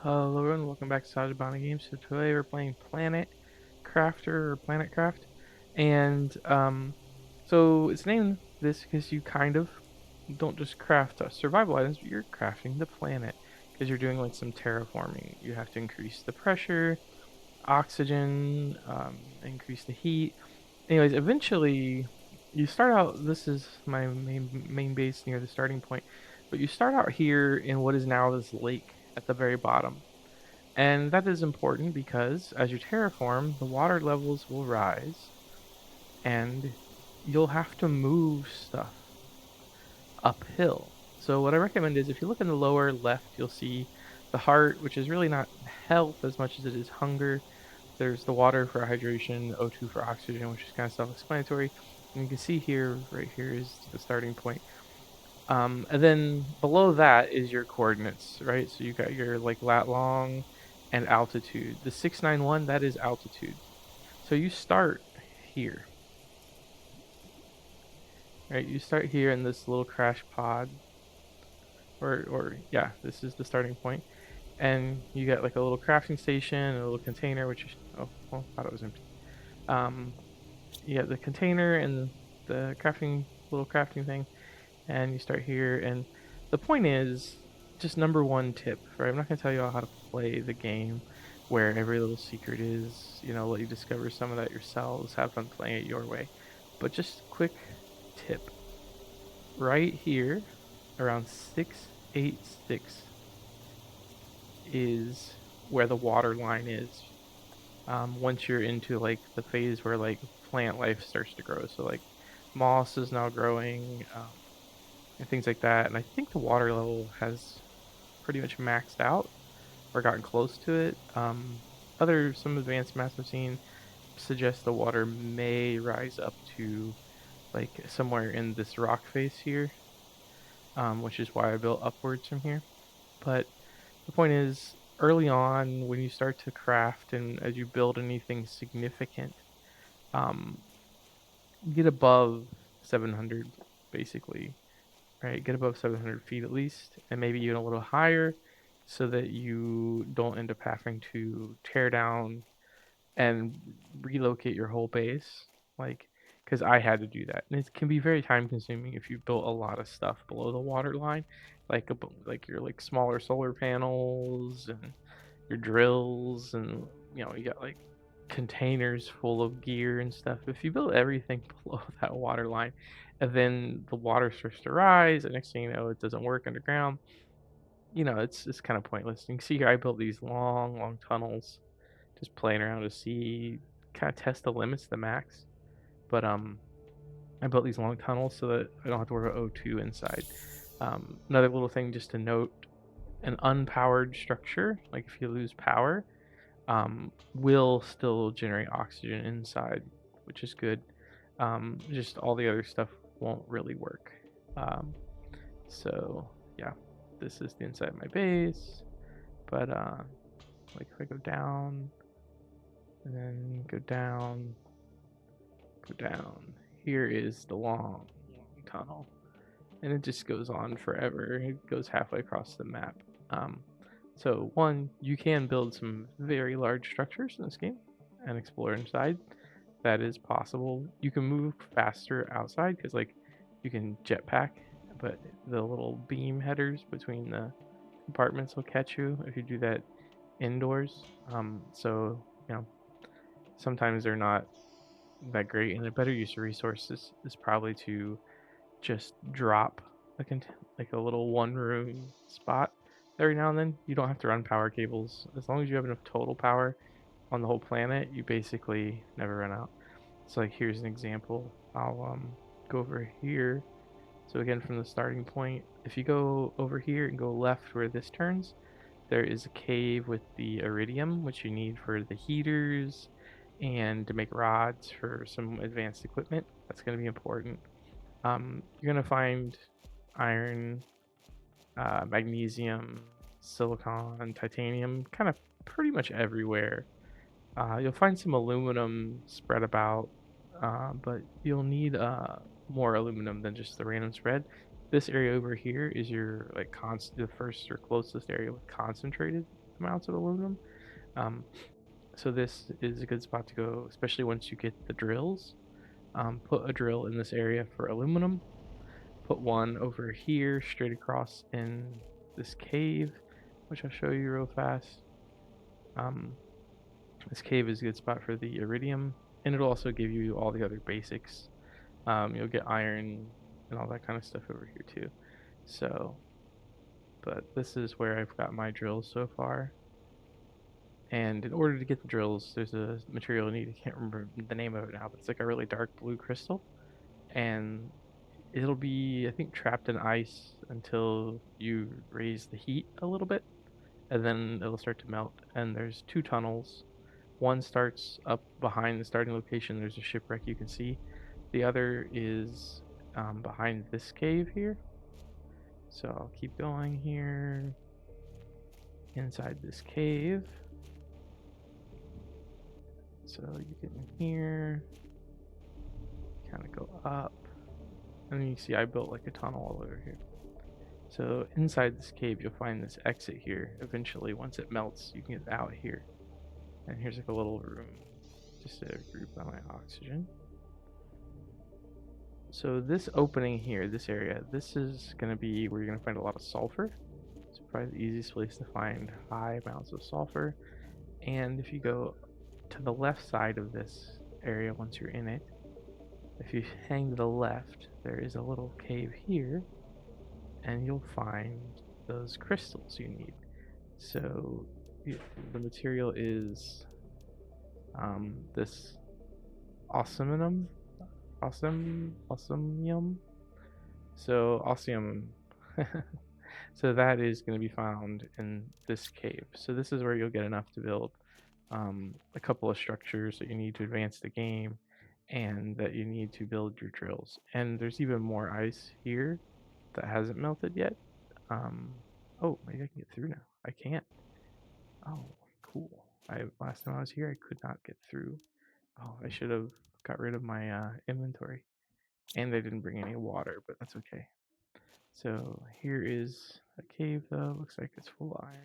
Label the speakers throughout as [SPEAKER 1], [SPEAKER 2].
[SPEAKER 1] Hello everyone, welcome back to Sajid Bana Games. So today we're playing Planet Crafter or Planet Craft. And so it's named this because you kind of don't just craft survival items, but you're crafting the planet because you're doing like some terraforming. You have to increase the pressure, oxygen, increase the heat. Anyways, eventually you start out, this is my main base near the starting point, but you start out here in what is now this lake at the very bottom. And that is important because as you terraform, the water levels will rise and you'll have to move stuff uphill. So what I recommend is if you look in the lower left, you'll see the heart, which is really not health as much as it is hunger. There's the water for hydration, O2 for oxygen, which is kind of self-explanatory. And you can see here, right here is the starting point. And then below that is your coordinates, right? So you got your like lat long and altitude. The 691, that is altitude. So you start here, right? You start here in this little crash pod, or yeah, this is the starting point. And you got like a little crafting station, a little container, which is, oh, well, I thought it was empty. Um, you got the container and the crafting, little crafting thing. And you start here. And the point is, just number one tip, right? I'm not going to tell you all how to play the game, where every little secret is, let you discover some of that yourselves, have fun playing it your way. But just quick tip, right here, around 686 is where the water line is. Once you're into like the phase where like plant life starts to grow, so like moss is now growing, and things like that. And I think the water level has pretty much maxed out or gotten close to it. Some advanced maps I've seen suggest the water may rise up to like somewhere in this rock face here, which is why I built upwards from here. But the point is, early on, when you start to craft and as you build anything significant, um, get above 700 basically, right? Get above 700 feet at least, and maybe even a little higher so that you don't end up having to tear down and relocate your whole base. Like, because I had to do that. And it can be very time consuming if you built a lot of stuff below the water line, like your like smaller solar panels and your drills, and you got like containers full of gear and stuff. If you build everything below that water line, and then the water starts to rise, and next thing you know, it doesn't work underground. It's kind of pointless. You can see here, I built these long, long tunnels, just playing around to see, kind of test the limits, the max. But I built these long tunnels so that I don't have to worry about O2 inside. Another little thing just to note: an unpowered structure, like if you lose power, will still generate oxygen inside, which is good. Just all the other stuff won't really work. Um, so yeah, this is the inside of my base. But like if I go down and then go down, here is the long, long tunnel, and it just goes on forever. It goes halfway across the map. Um, so one, you can build some very large structures in this game and explore inside. That is possible. You can move faster outside because like you can jetpack, but the little beam headers between the compartments will catch you if you do that indoors. So sometimes they're not that great, and a better use of resources is probably to just drop like a little one room spot every now and then. You don't have to run power cables as long as you have enough total power on the whole planet. You basically never run out. So like here's an example. I'll go over here. So again, from the starting point, if you go over here and go left where this turns, there is a cave with the iridium, which you need for the heaters and to make rods for some advanced equipment. That's going to be important. You're going to find iron, magnesium, silicon, titanium, kind of pretty much everywhere. You'll find some aluminum spread about, but you'll need more aluminum than just the random spread. This area over here is your like the first or closest area with concentrated. amounts of aluminum. So this is a good spot to go, especially once you get the drills. Put a drill in this area for aluminum. Put one over here straight across in this cave, which I'll show you real fast. This cave is a good spot for the iridium, and it'll also give you all the other basics. You'll get iron and all that kind of stuff over here too. So, but this is where I've got my drills so far. And in order to get the drills, there's a material you need. I can't remember the name of it now, but it's like a really dark blue crystal. And it'll be, I think, trapped in ice until you raise the heat a little bit. And then it'll start to melt. And there's 2 tunnels. One starts up behind the starting location. There's a shipwreck you can see. The other is behind this cave here. So I'll keep going here. Inside this cave. So you get in here, kind of go up, and then you see I built like a tunnel all over here. So inside this cave, you'll find this exit here. Eventually, once it melts, you can get out here. And here's like a little room, just to group on my oxygen. So this opening here, this area, this is going to be where you're going to find a lot of sulfur. It's probably the easiest place to find high amounts of sulfur. And if you go to the left side of this area, once you're in it, if you hang to the left, there is a little cave here, and you'll find those crystals you need. So the material is this osmium. So osmium. So that is going to be found in this cave. So this is where you'll get enough to build a couple of structures that you need to advance the game, and that you need to build your drills. And there's even more ice here that hasn't melted yet. Oh, maybe I can get through now. I can't. Oh, cool. Last time I was here, I could not get through. Oh, I should have got rid of my inventory. And I didn't bring any water, but that's okay. So here is a cave, though. Looks like it's full of iron.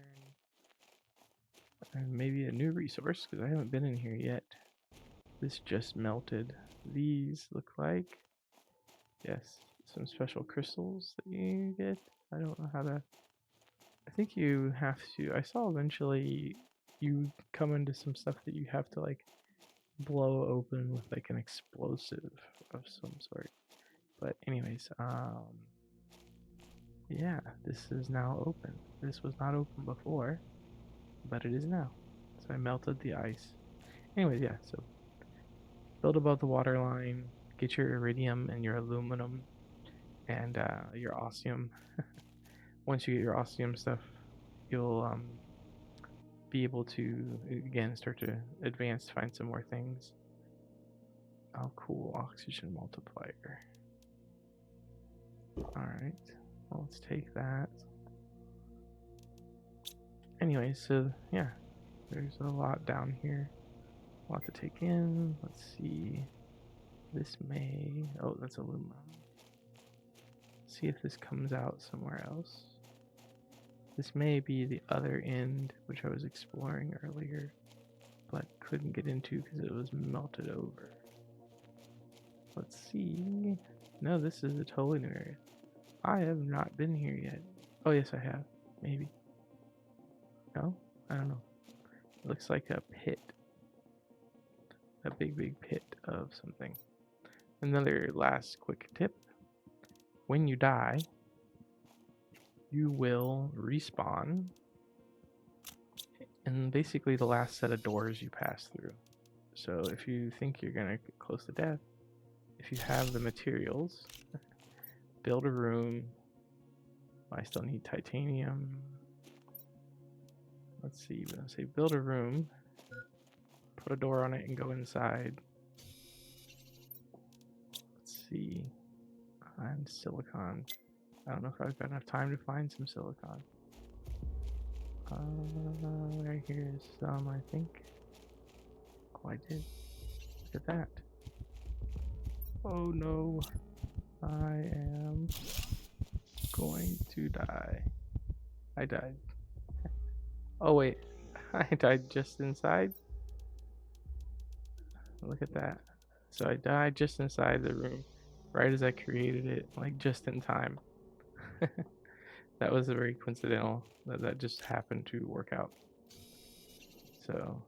[SPEAKER 1] And maybe a new resource, because I haven't been in here yet. This just melted. These look like, yes, some special crystals that you get. I don't know how to, I think you have to, I saw eventually you come into some stuff that you have to like blow open with like an explosive of some sort. But anyways, yeah, this is now open. This was not open before, but it is now. So I melted the ice. Anyways, yeah, so build above the waterline, get your iridium and your aluminum and your osmium. Once you get your osmium stuff, you'll be able to, again, start to advance, find some more things. Oh, cool, oxygen multiplier. Alright, well, let's take that. Anyway, so yeah, there's a lot down here. A lot to take in. Let's see. This may, oh, that's aluminum. See if this comes out somewhere else. This may be the other end, which I was exploring earlier, but couldn't get into because it was melted over. Let's see. No, this is a totally new area. I have not been here yet. Oh, yes, I have. Maybe. No? I don't know. It looks like a pit. A big, big pit of something. Another last quick tip. When you die, you will respawn in basically the last set of doors you pass through. So if you think you're gonna get close to death, if you have the materials, build a room. I still need titanium. Let's see, we're gonna say build a room, put a door on it and go inside. Let's see, and silicon. I don't know if I've got enough time to find some silicon. Right here is some, I think. Oh, I did. Look at that. Oh no. I am going to die. I died. Oh wait, I died just inside. Look at that. So I died just inside the room, right as I created it, like just in time. That was very coincidental that just happened to work out. So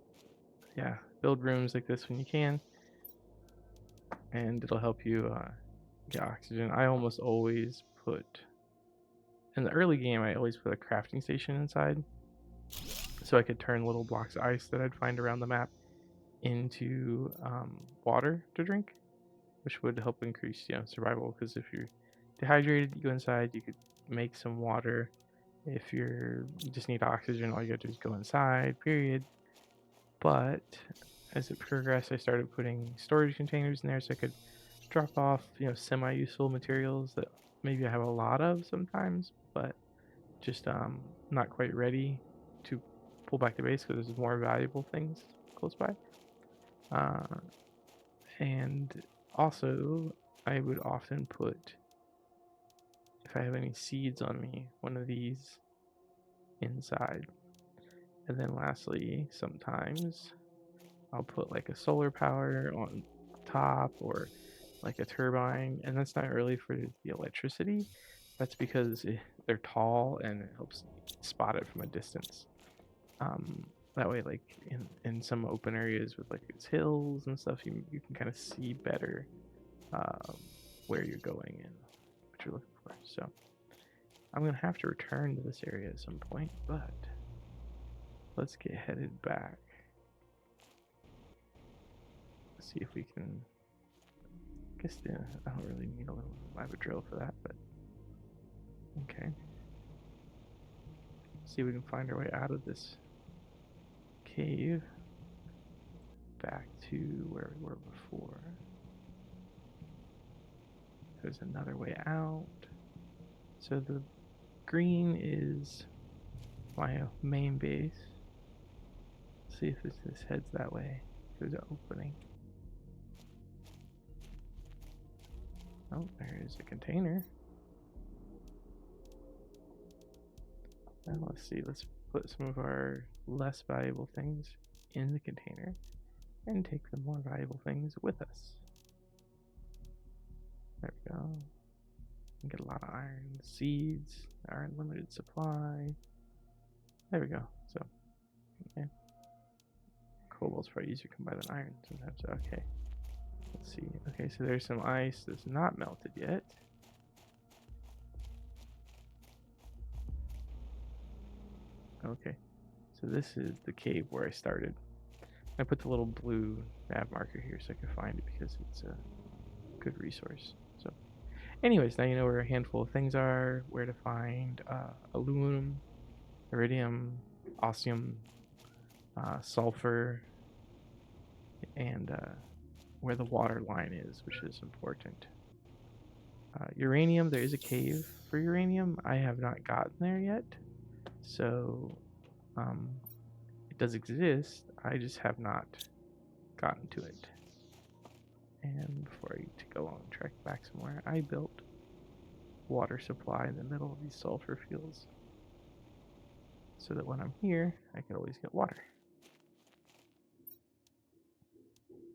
[SPEAKER 1] yeah, build rooms like this when you can, and it'll help you get oxygen. I almost always put, in the early game, I always put a crafting station inside, so I could turn little blocks of ice that I'd find around the map into water to drink, which would help increase survival. Because if you're dehydrated, you go inside, you could make some water. If you just need oxygen, all you gotta do is go inside. Period. But as it progressed, I started putting storage containers in there so I could drop off semi-useful materials that maybe I have a lot of sometimes, but just not quite ready to pull back to base because there's more valuable things close by. And also, I would often put, if I have any seeds on me, one of these inside. And then lastly, sometimes I'll put like a solar power on top or like a turbine. And that's not really for the electricity. That's because they're tall and it helps spot it from a distance. That way, like in some open areas with like its hills and stuff, you can kind of see better where you're going and what you're looking for. So I'm gonna have to return to this area at some point, but let's get headed back. See if we can. I guess I don't really need a little lava drill for that, but okay. See if we can find our way out of this cave back to where we were before. There's another way out. So the green is my main base. See if this heads that way through the opening. Oh, there is a container. Now let's see, let's put some of our less valuable things in the container and take the more valuable things with us. There we go. We get a lot of iron seeds, our unlimited supply. There we go. So, okay. Cobalt's probably easier to come by than iron sometimes. Okay. Let's see. Okay, so there's some ice that's not melted yet. Okay. So this is the cave where I started. I put the little blue nav marker here so I can find it because it's a good resource. So anyways, now you know where a handful of things are, where to find aluminum, iridium, osmium, sulfur, and where the water line is, which is important. Uranium, there is a cave for uranium. I have not gotten there yet, so it does exist. I just have not gotten to it. And before I to go on track back somewhere, I built water supply in the middle of these sulfur fields so that when I'm here, I can always get water.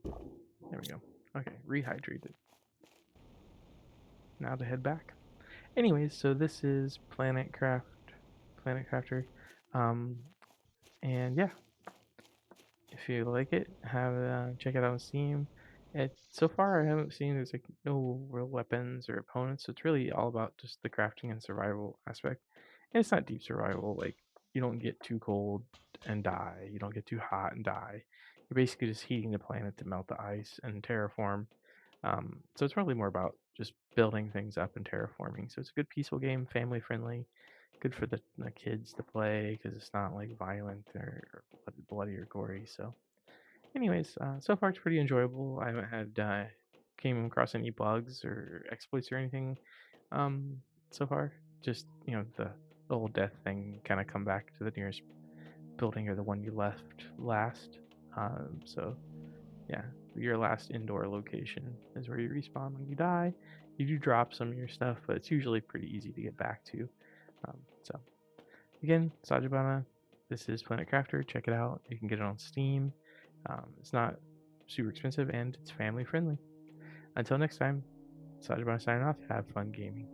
[SPEAKER 1] There we go. Okay, rehydrated. Now to head back. Anyways, so this is Planet Crafter. And yeah, if you like it, check it out on Steam. So far I haven't seen there's like no real weapons or opponents, so it's really all about just the crafting and survival aspect. And it's not deep survival, like you don't get too cold and die, you don't get too hot and die. You're basically just heating the planet to melt the ice and terraform. So it's really more about just building things up and terraforming. So it's a good peaceful game, family friendly, good for the kids to play because it's not like violent or bloody or gory. So anyways, so far it's pretty enjoyable. I haven't had came across any bugs or exploits or anything so far. Just the whole death thing, kind of come back to the nearest building or the one you left last. So yeah, your last indoor location is where you respawn when you die. You do drop some of your stuff, but it's usually pretty easy to get back to. So again, Sajabana, This is Planet Crafter. Check it out. You can get it on Steam. It's not super expensive and it's family friendly. Until next time, Sajima signing off. Have fun gaming.